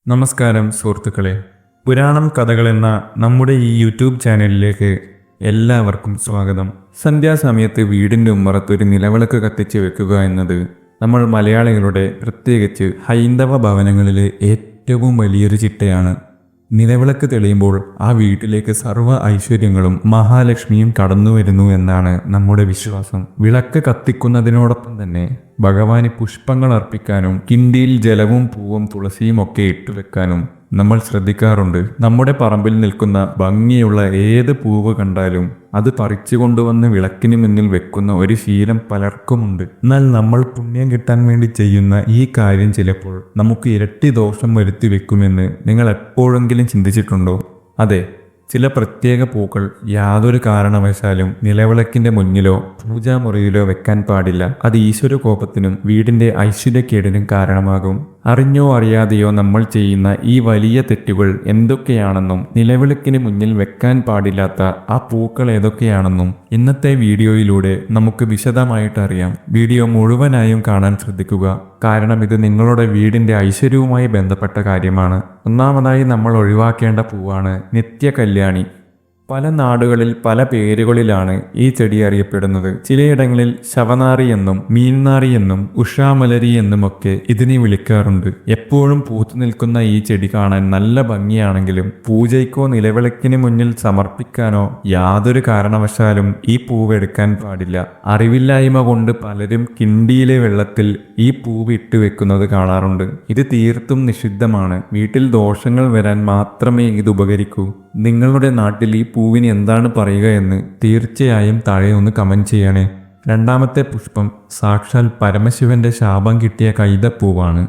നമസ്കാരം സുഹൃത്തുക്കളെ, പുരാണം കഥകൾ എന്ന നമ്മുടെ ഈ യൂട്യൂബ് ചാനലിലേക്ക് എല്ലാവർക്കും സ്വാഗതം. സന്ധ്യാസമയത്ത് വീടിൻ്റെ ഉമ്മറത്ത് ഒരു നിലവിളക്ക് കത്തിച്ച് വെക്കുക എന്നത് നമ്മൾ മലയാളികളുടെ, പ്രത്യേകിച്ച് ഹൈന്ദവ ഭവനങ്ങളിലെ ഏറ്റവും വലിയൊരു ചിട്ടയാണ്. നിലവിളക്ക് തെളിയുമ്പോൾ ആ വീട്ടിലേക്ക് സർവ്വ ഐശ്വര്യങ്ങളും മഹാലക്ഷ്മിയും കടന്നു വരുന്നു എന്നാണ് നമ്മുടെ വിശ്വാസം. വിളക്ക് കത്തിക്കുന്നതിനോടൊപ്പം തന്നെ ഭഗവാന് പുഷ്പങ്ങൾ അർപ്പിക്കാനും കിണ്ടിയിൽ ജലവും പൂവും തുളസിയും ഒക്കെ ഇട്ടുവെക്കാനും നമ്മൾ ശ്രദ്ധിക്കാറുണ്ട്. നമ്മുടെ പറമ്പിൽ നിൽക്കുന്ന ഭംഗിയുള്ള ഏത് പൂവ് കണ്ടാലും അത് പറിച്ചു കൊണ്ടുവന്ന് വിളക്കിന് മുന്നിൽ വെക്കുന്ന ഒരു ശീലം പലർക്കുമുണ്ട്. എന്നാൽ നമ്മൾ പുണ്യം കിട്ടാൻ വേണ്ടി ചെയ്യുന്ന ഈ കാര്യം ചിലപ്പോൾ നമുക്ക് ഇരട്ടി ദോഷം വരുത്തി വെക്കുമെന്ന് നിങ്ങൾ എപ്പോഴെങ്കിലും ചിന്തിച്ചിട്ടുണ്ടോ? അതെ, ചില പ്രത്യേക പൂക്കൾ യാതൊരു കാരണവശാലും നിലവിളക്കിന്റെ മുന്നിലോ പൂജാമുറിയിലോ വെക്കാൻ പാടില്ല. അത് ഈശ്വര കോപത്തിനും വീടിന്റെ ഐശ്വര്യക്കേടിനും കാരണമാകും. അറിഞ്ഞോ അറിയാതെയോ നമ്മൾ ചെയ്യുന്ന ഈ വലിയ തെറ്റുകൾ എന്തൊക്കെയാണെന്നും നിലവിളക്കിന് മുന്നിൽ വെക്കാൻ പാടില്ലാത്ത ആ പൂക്കൾ ഏതൊക്കെയാണെന്നും ഇന്നത്തെ വീഡിയോയിലൂടെ നമുക്ക് വിശദമായിട്ട് അറിയാം. വീഡിയോ മുഴുവനായും കാണാൻ ശ്രദ്ധിക്കുക, കാരണം ഇത് നിങ്ങളുടെ വീടിന്റെ ഐശ്വര്യവുമായി ബന്ധപ്പെട്ട കാര്യമാണ്. ഒന്നാമതായി നമ്മൾ ഒഴിവാക്കേണ്ട പൂവാണ് നിത്യകല്യാണി. പല നാടുകളിൽ പല പേരുകളിലാണ് ഈ ചെടി അറിയപ്പെടുന്നത്. ചിലയിടങ്ങളിൽ ശവനാറി എന്നും മീൻനാറി എന്നും ഉഷാമലരി എന്നുമൊക്കെ ഇതിനെ വിളിക്കാറുണ്ട്. എപ്പോഴും പൂത്തു നിൽക്കുന്ന ഈ ചെടി കാണാൻ നല്ല ഭംഗിയാണെങ്കിലും പൂജയ്ക്കോ നിലവിളക്കിന് മുന്നിൽ സമർപ്പിക്കാനോ യാതൊരു കാരണവശാലും ഈ പൂവ് എടുക്കാൻ പാടില്ല. അറിവില്ലായ്മ കൊണ്ട് പലരും കിണ്ടിയിലെ വെള്ളത്തിൽ ഈ പൂവ് ഇട്ടുവെക്കുന്നത് കാണാറുണ്ട്. ഇത് തീർത്തും നിഷിദ്ധമാണ്. വീട്ടിൽ ദോഷങ്ങൾ വരാൻ മാത്രമേ ഇത് ഉപകരിക്കൂ. നിങ്ങളുടെ നാട്ടിൽ ഈ പൂവിന് എന്താണ് പറയുക എന്ന് തീർച്ചയായും താഴെ ഒന്ന് കമന്റ് ചെയ്യണേ. രണ്ടാമത്തെ പുഷ്പം സാക്ഷാൽ പരമശിവന്റെ ശാപം കിട്ടിയ കൈതപ്പൂവാണ്.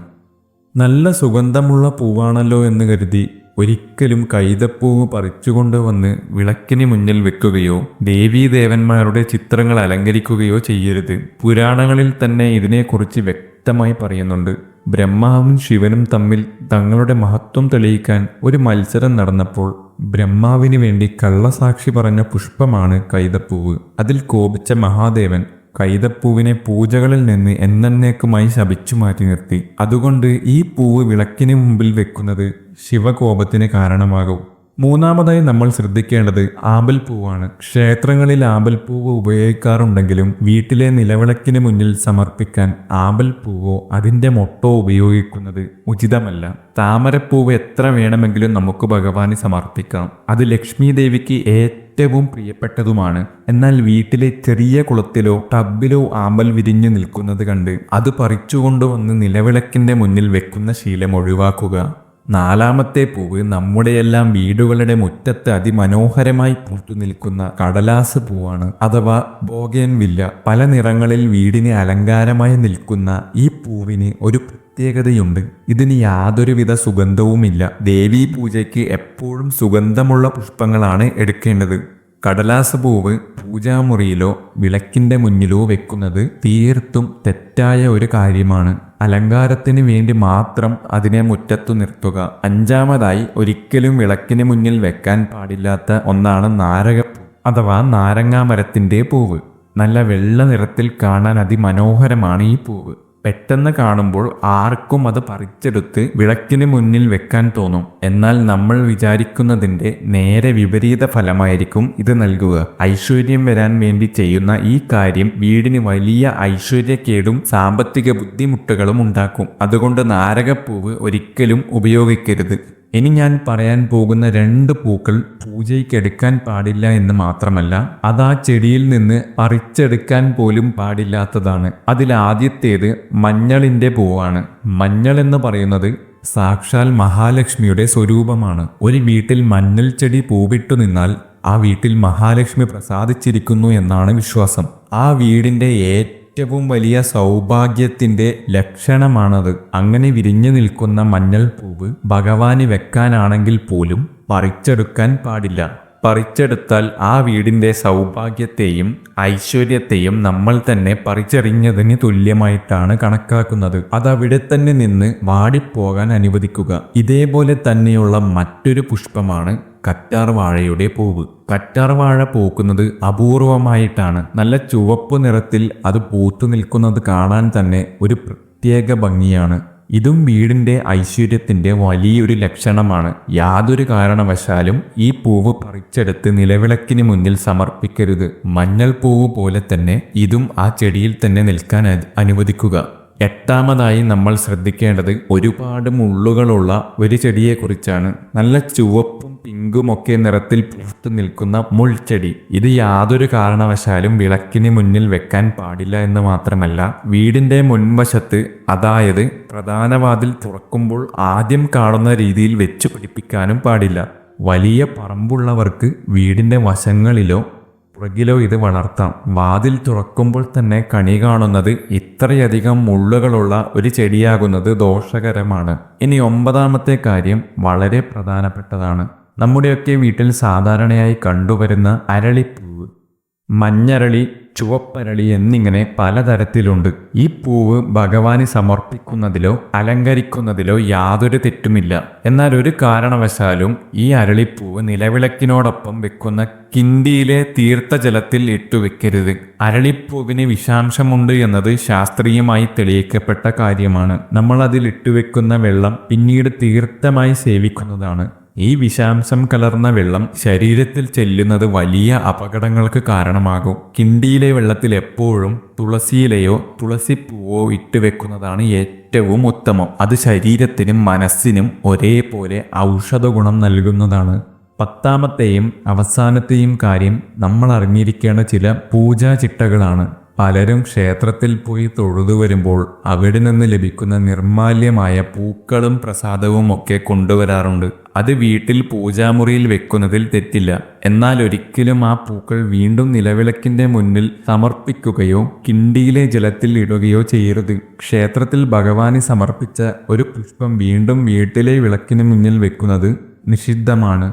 നല്ല സുഗന്ധമുള്ള പൂവാണല്ലോ എന്ന് കരുതി ഒരിക്കലും കൈതപ്പൂവ് പറിച്ചുകൊണ്ടുവന്ന് വിളക്കിന് മുന്നിൽ വെക്കുകയോ ദേവീദേവന്മാരുടെ ചിത്രങ്ങൾ അലങ്കരിക്കുകയോ ചെയ്യരുത്. പുരാണങ്ങളിൽ തന്നെ ഇതിനെക്കുറിച്ച് വ്യക്തമായി പറയുന്നുണ്ട്. ബ്രഹ്മാവും ശിവനും തമ്മിൽ തങ്ങളുടെ മഹത്വം തെളിയിക്കാൻ ഒരു മത്സരം നടന്നപ്പോൾ ബ്രഹ്മാവിന് വേണ്ടി കള്ളസാക്ഷി പറഞ്ഞ പുഷ്പമാണ് കൈതപ്പൂവ്. അതിൽ കോപിച്ച മഹാദേവൻ കൈതപ്പൂവിനെ പൂജകളിൽ നിന്ന് എന്നേക്കുമായി ശപിച്ചു മാറ്റി നിർത്തി. അതുകൊണ്ട് ഈ പൂവ് വിളക്കിന് മുമ്പിൽ വെക്കുന്നത് ശിവകോപത്തിന് കാരണമാകും. മൂന്നാമതായി നമ്മൾ ശ്രദ്ധിക്കേണ്ടത് ആമ്പൽപ്പൂവാണ്. ക്ഷേത്രങ്ങളിൽ ആമ്പൽപ്പൂവ് ഉപയോഗിക്കാറുണ്ടെങ്കിലും വീട്ടിലെ നിലവിളക്കിന് മുന്നിൽ സമർപ്പിക്കാൻ ആമ്പൽപ്പൂവോ അതിൻ്റെ മൊട്ടോ ഉപയോഗിക്കുന്നത് ഉചിതമല്ല. താമരപ്പൂവ് എത്ര വേണമെങ്കിലും നമുക്ക് ഭഗവാന് സമർപ്പിക്കാം. അത് ലക്ഷ്മി ദേവിക്ക് ഏറ്റവും പ്രിയപ്പെട്ടതുമാണ്. എന്നാൽ വീട്ടിലെ ചെറിയ കുളത്തിലോ ടബിലോ ആമ്പൽ വിരിഞ്ഞു നിൽക്കുന്നത് കണ്ട് അത് പറിച്ചുകൊണ്ടുവന്ന് നിലവിളക്കിന്റെ മുന്നിൽ വെക്കുന്ന ശീലം ഒഴിവാക്കുക. നാലാമത്തെ പൂവ് നമ്മുടെയെല്ലാം വീടുകളുടെ മുറ്റത്ത് അതിമനോഹരമായി പൂത്തു നിൽക്കുന്ന കടലാസ് പൂവാണ്, അഥവാ ബോഗൻവില്ല. പല നിറങ്ങളിൽ വീടിന് അലങ്കാരമായി നിൽക്കുന്ന ഈ പൂവിന് ഒരു പ്രത്യേകതയുണ്ട്. ഇതിന് യാതൊരുവിധ സുഗന്ധവുമില്ല. ദേവീ പൂജയ്ക്ക് എപ്പോഴും സുഗന്ധമുള്ള പുഷ്പങ്ങളാണ് എടുക്കേണ്ടത്. കടലാസ് പൂവ് പൂജാമുറിയിലോ വിളക്കിന്റെ മുന്നിലോ വെക്കുന്നത് തീർത്തും തെറ്റായ ഒരു കാര്യമാണ്. അലങ്കാരത്തിന് വേണ്ടി മാത്രം അതിനെ മുറ്റത്തു നിർത്തുക. അഞ്ചാമതായി ഒരിക്കലും വിളക്കിന് മുന്നിൽ വെക്കാൻ പാടില്ലാത്ത ഒന്നാണ് നാരകപ്പൂ, അഥവാ നാരങ്ങാമരത്തിന്റെ പൂവ്. നല്ല വെള്ള നിറത്തിൽ കാണാൻ അതിമനോഹരമാണ് ഈ പൂവ്. പെട്ടെന്ന് കാണുമ്പോൾ ആർക്കും അത് പറിച്ചെടുത്ത് വിളക്കിന് മുന്നിൽ വെക്കാൻ തോന്നും. എന്നാൽ നമ്മൾ വിചാരിക്കുന്നതിൻ്റെ നേരെ വിപരീത ഫലമായിരിക്കും ഇത് നൽകുക. ഐശ്വര്യം വരാൻ വേണ്ടി ചെയ്യുന്ന ഈ കാര്യം വീടിന് വലിയ ഐശ്വര്യക്കേടും സാമ്പത്തിക ബുദ്ധിമുട്ടുകളും ഉണ്ടാക്കും. അതുകൊണ്ട് നാരകപ്പൂവ് ഒരിക്കലും ഉപയോഗിക്കരുത്. ഇനി ഞാൻ പറയാൻ പോകുന്ന 2 പൂക്കൾ പൂജയ്ക്കെടുക്കാൻ പാടില്ല എന്ന് മാത്രമല്ല, അത് ആ ചെടിയിൽ നിന്ന് പറിച്ചെടുക്കാൻ പോലും പാടില്ലാത്തതാണ്. അതിലാദ്യത്തേത് മഞ്ഞളിന്റെ പൂവാണ്. മഞ്ഞൾ എന്ന് പറയുന്നത് സാക്ഷാൽ മഹാലക്ഷ്മിയുടെ സ്വരൂപമാണ്. ഒരു വീട്ടിൽ മഞ്ഞൾ ചെടി പൂവിട്ടു നിന്നാൽ ആ വീട്ടിൽ മഹാലക്ഷ്മി പ്രസാദിച്ചിരിക്കുന്നു എന്നാണ് വിശ്വാസം. ആ വീടിന്റെ ഏറ്റവും വലിയ സൗഭാഗ്യത്തിന്റെ ലക്ഷണമാണത്. അങ്ങനെ വിരിഞ്ഞു നിൽക്കുന്ന മഞ്ഞൾ പൂവ് ഭഗവാന് വെക്കാനാണെങ്കിൽ പോലും പറിച്ചെടുക്കാൻ പാടില്ല. പറിച്ചെടുത്താൽ ആ വീടിന്റെ സൗഭാഗ്യത്തെയും ഐശ്വര്യത്തെയും നമ്മൾ തന്നെ പറിച്ചെറിഞ്ഞതിന് തുല്യമായിട്ടാണ് കണക്കാക്കുന്നത്. അതവിടെ തന്നെ നിന്ന് വാടിപ്പോകാൻ അനുവദിക്കുക. ഇതേപോലെ തന്നെയുള്ള മറ്റൊരു പുഷ്പമാണ് കറ്റാർവാഴയുടെ പൂവ്. കറ്റാർവാഴ പൂക്കുന്നത് അപൂർവമായിട്ടാണ്. നല്ല ചുവപ്പ് നിറത്തിൽ അത് പൂത്തു നിൽക്കുന്നത് കാണാൻ തന്നെ ഒരു പ്രത്യേക ഭംഗിയാണ്. ഇതും വീടിൻ്റെ ഐശ്വര്യത്തിൻ്റെ വലിയൊരു ലക്ഷണമാണ്. യാതൊരു കാരണവശാലും ഈ പൂവ് പറിച്ചെടുത്ത് നിലവിളക്കിന് മുന്നിൽ സമർപ്പിക്കരുത്. മഞ്ഞൾ പൂവ് പോലെ തന്നെ ഇതും ആ ചെടിയിൽ തന്നെ നിൽക്കാൻ അനുവദിക്കുക. എട്ടാമതായി നമ്മൾ ശ്രദ്ധിക്കേണ്ടത് ഒരുപാട് മുള്ളുകളുള്ള ഒരു ചെടിയെക്കുറിച്ചാണ്. നല്ല ചുവപ്പും പിങ്കും ഒക്കെ നിറത്തിൽ പൂത്തു നിൽക്കുന്ന മുൾച്ചെടി. ഇത് യാതൊരു കാരണവശാലും വിളക്കിന് മുന്നിൽ വെക്കാൻ പാടില്ല എന്ന് മാത്രമല്ല, വീടിൻ്റെ മുൻവശത്ത്, അതായത് പ്രധാന വാതിൽ തുറക്കുമ്പോൾ ആദ്യം കാണുന്ന രീതിയിൽ വെച്ചു പിടിപ്പിക്കാനും പാടില്ല. വലിയ പറമ്പുള്ളവർക്ക് വീടിൻ്റെ വശങ്ങളിലോ പുറകിലോ ഇത് വളർത്താം. വാതിൽ തുറക്കുമ്പോൾ തന്നെ കണി കാണുന്നത് ഇത്രയധികം മുള്ളുകളുള്ള ഒരു ചെടിയാകുന്നത് ദോഷകരമാണ്. ഇനി 9ാമത്തെ കാര്യം വളരെ പ്രധാനപ്പെട്ടതാണ്. നമ്മുടെയൊക്കെ വീട്ടിൽ സാധാരണയായി കണ്ടുവരുന്ന അരളിപ്പൂവ്, മഞ്ഞരളി, ചുവപ്പരളി എന്നിങ്ങനെ പലതരത്തിലുണ്ട്. ഈ പൂവ് ഭഗവാന് സമർപ്പിക്കുന്നതിലോ അലങ്കരിക്കുന്നതിലോ യാതൊരു തെറ്റുമില്ല. എന്നാൽ ഒരു കാരണവശാലും ഈ അരളിപ്പൂവ് നിലവിളക്കിനോടൊപ്പം വെക്കുന്ന കിണ്ടിയിലെ തീർത്ഥജലത്തിൽ ഇട്ടുവെക്കരുത്. അരളിപ്പൂവിന് വിഷാംശമുണ്ട് എന്നത് ശാസ്ത്രീയമായി തെളിയിക്കപ്പെട്ട കാര്യമാണ്. നമ്മൾ അതിൽ ഇട്ടുവെക്കുന്ന വെള്ളം പിന്നീട് തീർത്ഥമായി സേവിക്കുന്നതാണ്. ഈ വിഷാംശം കലർന്ന വെള്ളം ശരീരത്തിൽ ചെല്ലുന്നത് വലിയ അപകടങ്ങൾക്ക് കാരണമാകും. കിണ്ടിയിലെ വെള്ളത്തിൽ എപ്പോഴും തുളസിയിലയോ തുളസിപ്പൂവോ ഇട്ടുവെക്കുന്നതാണ് ഏറ്റവും ഉത്തമം. അത് ശരീരത്തിനും മനസ്സിനും ഒരേപോലെ ഔഷധ ഗുണം നൽകുന്നതാണ്. 10ാമത്തെയും അവസാനത്തെയും കാര്യം നമ്മൾ അറിഞ്ഞിരിക്കേണ്ട ചില പൂജാ ചിട്ടകളാണ്. പലരും ക്ഷേത്രത്തിൽ പോയി തൊഴുതു വരുമ്പോൾ അവിടെ നിന്ന് ലഭിക്കുന്ന നിർമാല്യമായ പൂക്കളും പ്രസാദവും ഒക്കെ കൊണ്ടുവരാറുണ്ട്. അത് വീട്ടിൽ പൂജാമുറിയിൽ വെക്കുന്നതിൽ തെറ്റില്ല. എന്നാൽ ഒരിക്കലും ആ പൂക്കൾ വീണ്ടും നിലവിളക്കിന്റെ മുന്നിൽ സമർപ്പിക്കുകയോ കിണ്ടിയിലെ ജലത്തിൽ ഇടുകയോ ചെയ്യരുത്. ക്ഷേത്രത്തിൽ ഭഗവാന് സമർപ്പിച്ച ഒരു പുഷ്പം വീണ്ടും വീട്ടിലെ വിളക്കിന് മുന്നിൽ വെക്കുന്നത് നിഷിദ്ധമാണ്.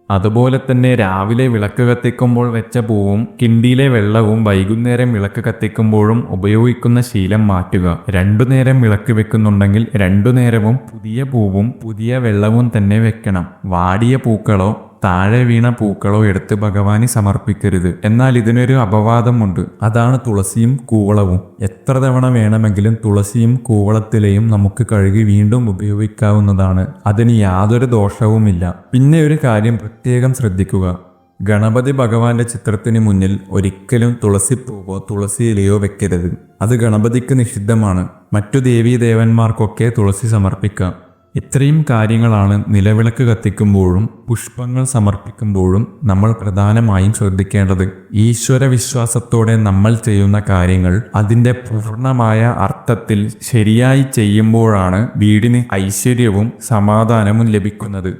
അതുപോലെ തന്നെ രാവിലെ വിളക്ക് കത്തിക്കുമ്പോൾ വെച്ച പൂവും കിണ്ടിയിലെ വെള്ളവും വൈകുന്നേരം വിളക്ക് കത്തിക്കുമ്പോഴും ഉപയോഗിക്കുന്ന ശീലം മാറ്റുക. 2 നേരം വിളക്ക് വെക്കുന്നുണ്ടെങ്കിൽ 2 നേരവും പുതിയ പൂവും പുതിയ വെള്ളവും തന്നെ വെക്കണം. വാടിയ പൂക്കളോ താഴെ വീണ പൂക്കളോ എടുത്ത് ഭഗവാന് സമർപ്പിക്കരുത്. എന്നാൽ ഇതിനൊരു അപവാദമുണ്ട്. അതാണ് തുളസിയും കൂവളവും. എത്ര തവണ വേണമെങ്കിലും തുളസിയും കൂവളത്തിലെയും നമുക്ക് കഴുകി വീണ്ടും ഉപയോഗിക്കാവുന്നതാണ്. അതിന് യാതൊരു ദോഷവുമില്ല. പിന്നെ ഒരു കാര്യം പ്രത്യേകം ശ്രദ്ധിക്കുക. ഗണപതി ഭഗവാന്റെ ചിത്രത്തിന് മുന്നിൽ ഒരിക്കലും തുളസിപ്പൂവോ തുളസിയിലയോ വെക്കരുത്. അത് ഗണപതിക്ക് നിഷിദ്ധമാണ്. മറ്റു ദേവീദേവന്മാർക്കൊക്കെ തുളസി സമർപ്പിക്കാം. ഇത്രയും കാര്യങ്ങളാണ് നിലവിളക്ക് കത്തിക്കുമ്പോഴും പുഷ്പങ്ങൾ സമർപ്പിക്കുമ്പോഴും നമ്മൾ പ്രധാനമായും ശ്രദ്ധിക്കേണ്ടത്. ഈശ്വര വിശ്വാസത്തോടെ നമ്മൾ ചെയ്യുന്ന കാര്യങ്ങൾ അതിൻ്റെ പൂർണ്ണമായ അർത്ഥത്തിൽ ശരിയായി ചെയ്യുമ്പോഴാണ് വീടിന് ഐശ്വര്യവും സമാധാനവും ലഭിക്കുന്നത്.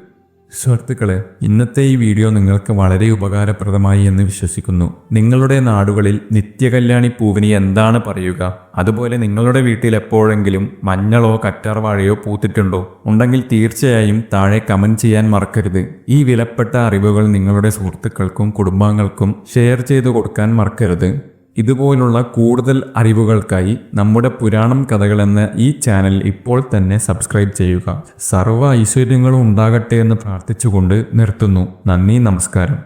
സുഹൃത്തുക്കളെ, ഇന്നത്തെ ഈ വീഡിയോ നിങ്ങൾക്ക് വളരെ ഉപകാരപ്രദമായി എന്ന് വിശ്വസിക്കുന്നു. നിങ്ങളുടെ നാടുകളിൽ നിത്യകല്യാണി പൂവിന് എന്താണ് പറയുക? അതുപോലെ നിങ്ങളുടെ വീട്ടിൽ എപ്പോഴെങ്കിലും മഞ്ഞളോ കറ്റാർവാഴയോ പൂത്തിട്ടുണ്ടോ? ഉണ്ടെങ്കിൽ തീർച്ചയായും താഴെ കമൻറ്റ് ചെയ്യാൻ മറക്കരുത്. ഈ വിലപ്പെട്ട അറിവുകൾ നിങ്ങളുടെ സുഹൃത്തുക്കൾക്കും കുടുംബാംഗങ്ങൾക്കും ഷെയർ ചെയ്തു കൊടുക്കാൻ മറക്കരുത്. ഇതുപോലുള്ള കൂടുതൽ അറിവുകൾക്കായി നമ്മുടെ പുരാണം കഥകൾ എന്ന ഈ ചാനൽ ഇപ്പോൾ തന്നെ സബ്സ്ക്രൈബ് ചെയ്യുക. സർവ്വ ഐശ്വര്യങ്ങളും ഉണ്ടാകട്ടെ എന്ന് പ്രാർത്ഥിച്ചുകൊണ്ട് നിർത്തുന്നു. നന്ദി, നമസ്കാരം.